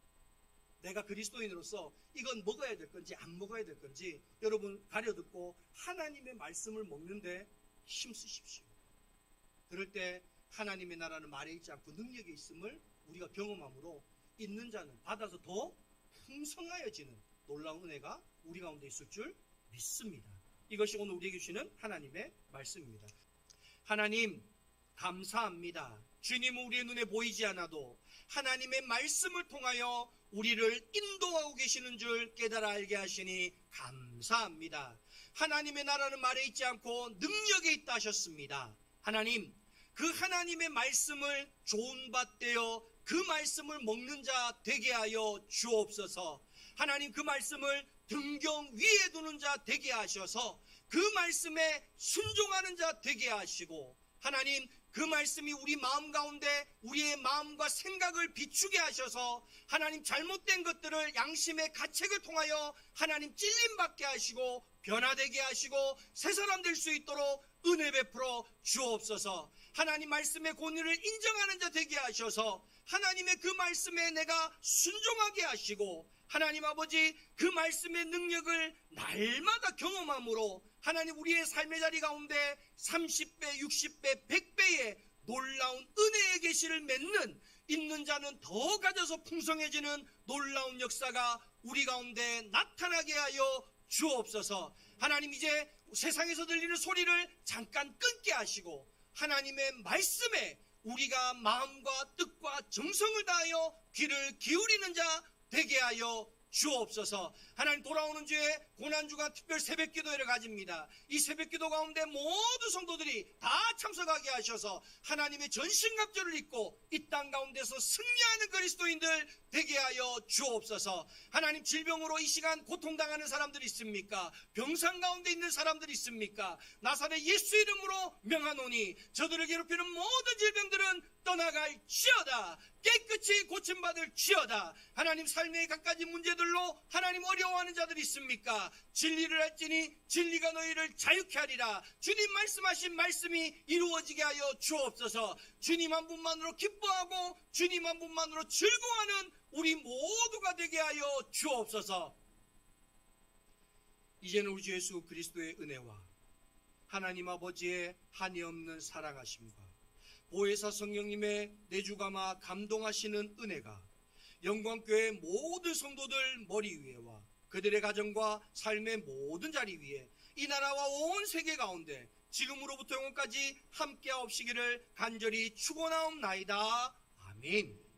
Speaker 2: 내가 그리스도인으로서 이건 먹어야 될 건지 안 먹어야 될 건지 여러분 가려 듣고 하나님의 말씀을 먹는데 힘쓰십시오. 그럴 때 하나님의 나라는 말에 있지 않고 능력에 있음을 우리가 경험함으로 있는 자는 받아서 더 풍성하여지는 놀라운 은혜가 우리 가운데 있을 줄 믿습니다. 이것이 오늘 우리에게 주시는 하나님의 말씀입니다. 하나님, 감사합니다. 주님은 우리의 눈에 보이지 않아도 하나님의 말씀을 통하여 우리를 인도하고 계시는 줄 깨달아 알게 하시니 감사합니다. 하나님의 나라는 말에 있지 않고 능력에 있다 하셨습니다. 하나님, 그 하나님의 말씀을 좋은 밭 되어 그 말씀을 먹는 자 되게 하여 주옵소서. 하나님, 그 말씀을 등경 위에 두는 자 되게 하셔서 그 말씀에 순종하는 자 되게 하시고, 하나님, 그 말씀이 우리 마음 가운데 우리의 마음과 생각을 비추게 하셔서 하나님, 잘못된 것들을 양심의 가책을 통하여 하나님 찔림받게 하시고 변화되게 하시고 새 사람 될 수 있도록 은혜 베풀어 주옵소서. 하나님 말씀의 권위를 인정하는 자 되게 하셔서 하나님의 그 말씀에 내가 순종하게 하시고, 하나님 아버지, 그 말씀의 능력을 날마다 경험함으로 하나님 우리의 삶의 자리 가운데 30배, 60배, 100배의 놀라운 은혜의 계시를 맺는, 있는 자는 더 가져서 풍성해지는 놀라운 역사가 우리 가운데 나타나게 하여 주옵소서. 하나님, 이제 세상에서 들리는 소리를 잠깐 끊게 하시고 하나님의 말씀에 우리가 마음과 뜻과 정성을 다하여 귀를 기울이는 자 되게 하여 주옵소서. 하나님, 돌아오는 주에 고난주가 특별 새벽기도회를 가집니다. 이 새벽기도 가운데 모든 성도들이 다 참석하게 하셔서 하나님의 전신갑주를 입고 이 땅 가운데서 승리하는 그리스도인들 되게 하여 주옵소서. 하나님, 질병으로 이 시간 고통당하는 사람들이 있습니까? 병상 가운데 있는 사람들이 있습니까? 나사렛 예수 이름으로 명하노니 저들을 괴롭히는 모든 질병들은 떠나갈지어다. 깨끗이 고침받을 지어다. 하나님, 삶의 갖가지 문제들로 하나님 어려워하는 자들이 있습니까? 진리를 알지니 진리가 너희를 자유케 하리라. 주님 말씀하신 말씀이 이루어지게 하여 주옵소서. 주님 한 분만으로 기뻐하고 주님 한 분만으로 즐거워하는 우리 모두가 되게 하여 주옵소서. 이제는 우리 주 예수 그리스도의 은혜와 하나님 아버지의 한이 없는 사랑하심과 보혜사 성령님의 내주감화 감동하시는 은혜가 영광교회 모든 성도들 머리 위에와 그들의 가정과 삶의 모든 자리 위에 이 나라와 온 세계 가운데 지금으로부터 영원까지 함께하옵시기를 간절히 축원하옵나이다. 아멘.